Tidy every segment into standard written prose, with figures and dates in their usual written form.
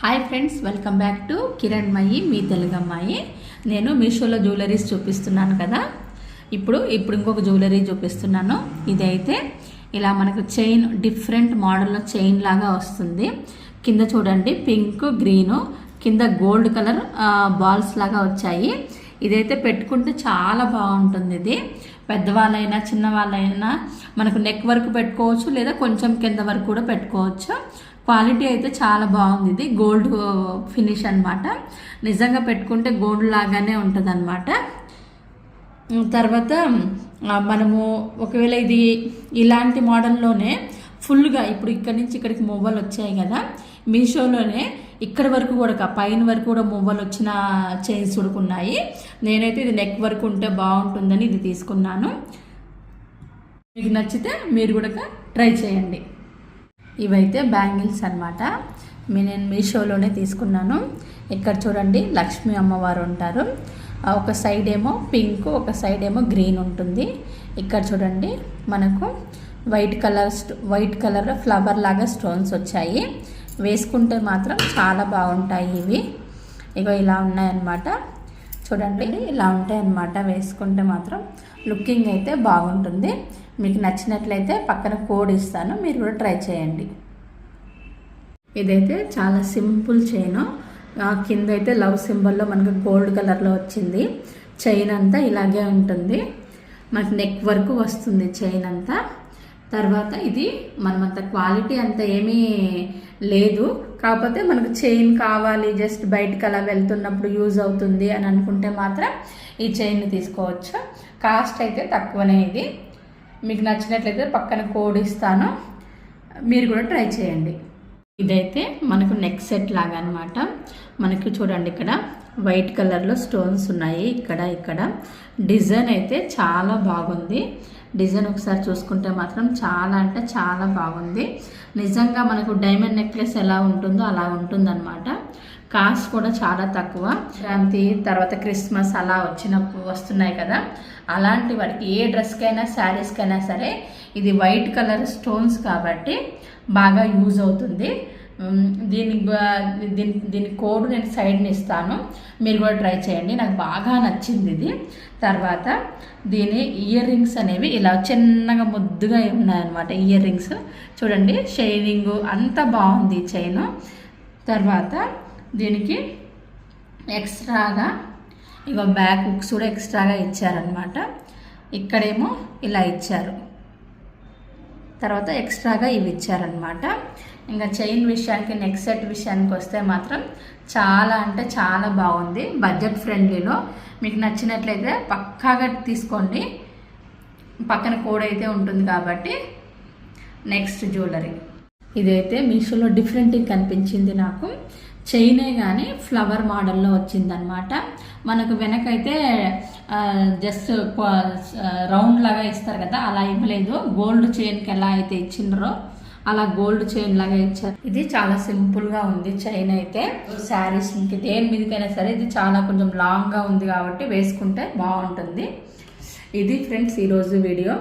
Hi friends, welcome back to Kiranmayi మీ తెలుగు అమ్మాయి. నేను మీషోలో జ్యువెలరీస్ చూపిస్తున్నాను కదా. ఇప్పుడు ఇంకొక జ్యువెలరీ చూపిస్తున్నాను. ఇదైతే ఇలా మనకు చైన్ డిఫరెంట్ మోడల్లో చైన్ లాగా వస్తుంది. కింద చూడండి పింక్ గ్రీను, కింద గోల్డ్ కలర్ బాల్స్ లాగా వచ్చాయి. ఇదైతే పెట్టుకుంటే చాలా బాగుంటుంది. ఇది పెద్దవాళ్ళైనా చిన్నవాళ్ళైనా మనకు నెక్ వరకు పెట్టుకోవచ్చు, లేదా కొంచెం కింద వరకు కూడా పెట్టుకోవచ్చు. క్వాలిటీ అయితే చాలా బాగుంది. ఇది గోల్డ్ ఫినిష్ అనమాట. నిజంగా పెట్టుకుంటే గోల్డ్ లాగానే ఉంటుంది అనమాట. తర్వాత మనము ఒకవేళ ఇది ఇలాంటి మోడల్లోనే ఫుల్గా ఇప్పుడు ఇక్కడి నుంచి ఇక్కడికి మువ్వలు వచ్చాయి కదా, మీషోలోనే ఇక్కడ వరకు కూడా పైన వరకు కూడా మువ్వలు వచ్చిన చైన్స్ ఉడుకున్నాయి. నేనైతే ఇది నెక్ వరకు ఉంటే బాగుంటుందని ఇది తీసుకున్నాను. మీకు నచ్చితే మీరు కూడా ట్రై చేయండి. ఇవైతే బ్యాంగిల్స్ అనమాట. నేను మీషోలోనే తీసుకున్నాను. ఇక్కడ చూడండి లక్ష్మీ అమ్మవారు ఉంటారు. ఒక సైడ్ ఏమో పింక్, ఒక సైడ్ ఏమో గ్రీన్ ఉంటుంది. ఇక్కడ చూడండి మనకు వైట్ కలర్ ఫ్లవర్ లాగా స్టోన్స్ వచ్చాయి. వేసుకుంటే మాత్రం చాలా బాగుంటాయి ఇవి. ఇగో ఇలా ఉన్నాయన్నమాట. చూడండి ఇలా ఉంటాయన్నమాట. వేసుకుంటే మాత్రం లుకింగ్ అయితే బాగుంటుంది. మీకు నచ్చినట్లయితే పక్కన కోడ్ ఇస్తాను, మీరు కూడా ట్రై చేయండి. ఇదైతే చాలా సింపుల్ చైన్. కింద అయితే లవ్ సింబల్లో మనకు గోల్డ్ కలర్లో వచ్చింది. చైన్ అంతా ఇలాగే ఉంటుంది. మనకు నెక్ వరకు వస్తుంది చైన్ అంతా. తర్వాత ఇది మనమంత క్వాలిటీ అంత ఏమీ లేదు, కాకపోతే మనకు చైన్ కావాలి, జస్ట్ బయటకు అలా వెళ్తున్నప్పుడు యూజ్ అవుతుంది అని అనుకుంటే మాత్రం ఈ చైన్ని తీసుకోవచ్చు. కాస్ట్ అయితే తక్కువనే. ఇది మీకు నచ్చినట్లయితే పక్కన కోడ్ ఇస్తాను, మీరు కూడా ట్రై చేయండి. ఇదైతే మనకు నెక్ సెట్ లాగా అనమాట. మనకి చూడండి ఇక్కడ వైట్ కలర్లో స్టోన్స్ ఉన్నాయి. ఇక్కడ డిజైన్ అయితే చాలా బాగుంది. డిజైన్ ఒకసారి చూసుకుంటే మాత్రం చాలా అంటే చాలా బాగుంది. నిజంగా మనకు డైమండ్ నెక్లెస్ ఎలా ఉంటుందో అలా ఉంటుందన్నమాట. కాస్ట్ కూడా చాలా తక్కువ. క్రాంతి తర్వాత క్రిస్మస్ అలా వస్తున్నాయి కదా, అలాంటి వాటికి ఏ డ్రెస్కైనా శారీస్కైనా సరే ఇది వైట్ కలర్ స్టోన్స్ కాబట్టి బాగా యూజ్ అవుతుంది. దీని కోడ్ నేను సైడ్ని ఇస్తాను, మీరు కూడా ట్రై చేయండి. నాకు బాగా నచ్చింది ఇది. తర్వాత దీని ఇయర్ రింగ్స్ అనేవి ఇలా చిన్నగా ముద్దుగా ఉన్నాయన్నమాట. ఇయర్ రింగ్స్ చూడండి, షైనింగ్ అంతా బాగుంది చైన్. తర్వాత దీనికి ఎక్స్ట్రాగా ఇక బ్యాక్ హుక్స్ కూడా ఎక్స్ట్రాగా ఇచ్చారనమాట. ఇక్కడేమో ఇలా ఇచ్చారు, తర్వాత ఎక్స్ట్రాగా ఇవి ఇచ్చారనమాట. ఇంకా చైన్ విషయానికి, నెక్ సెట్ విషయానికి వస్తే మాత్రం చాలా అంటే చాలా బాగుంది. బడ్జెట్ ఫ్రెండ్లీలో మీకు నచ్చినట్లయితే పక్కాగా తీసుకోండి. పక్కన కోడ్ అయితే ఉంటుంది కాబట్టి. నెక్స్ట్ జ్యువెలరీ ఇదైతే మీషోలో డిఫరెంట్గా కనిపించింది నాకు. చైనే కానీ ఫ్లవర్ మోడల్లో వచ్చిందనమాట. మనకు వెనకైతే జస్ట్ రౌండ్ లాగా ఇస్తారు కదా, అలా ఇవ్వలేదు. గోల్డ్ చైన్కి ఎలా అయితే ఇచ్చిండ్రో అలా గోల్డ్ చైన్ లాగా ఇచ్చారు. ఇది చాలా సింపుల్గా ఉంది చైన్ అయితే. శారీస్ ఇంక దేని మీదకైనా సరే ఇది చాలా కొంచెం లాంగ్గా ఉంది కాబట్టి వేసుకుంటే బాగుంటుంది. ఇది ఫ్రెండ్స్ ఈరోజు వీడియో.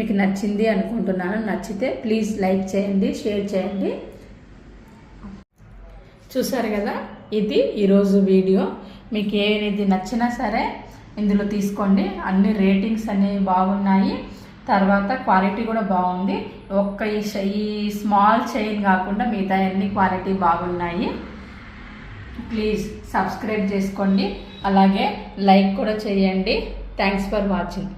మీకు నచ్చింది అనుకుంటున్నాను. నచ్చితే ప్లీజ్ లైక్ చేయండి, షేర్ చేయండి. చూసారు కదా, ఇది ఈరోజు వీడియో. మీకు ఏది నచ్చినా సరే ఇందులో తీసుకోండి. అన్ని రేటింగ్స్ అనేవి బాగున్నాయి. తర్వాత క్వాలిటీ కూడా బాగుంది. ఒక్క ఈ స్మాల్ చైన్ కాకుండా మిగతా అన్ని క్వాలిటీ బాగున్నాయి. ప్లీజ్ సబ్స్క్రైబ్ చేసుకోండి, అలాగే లైక్ కూడా చేయండి. Thanks for watching.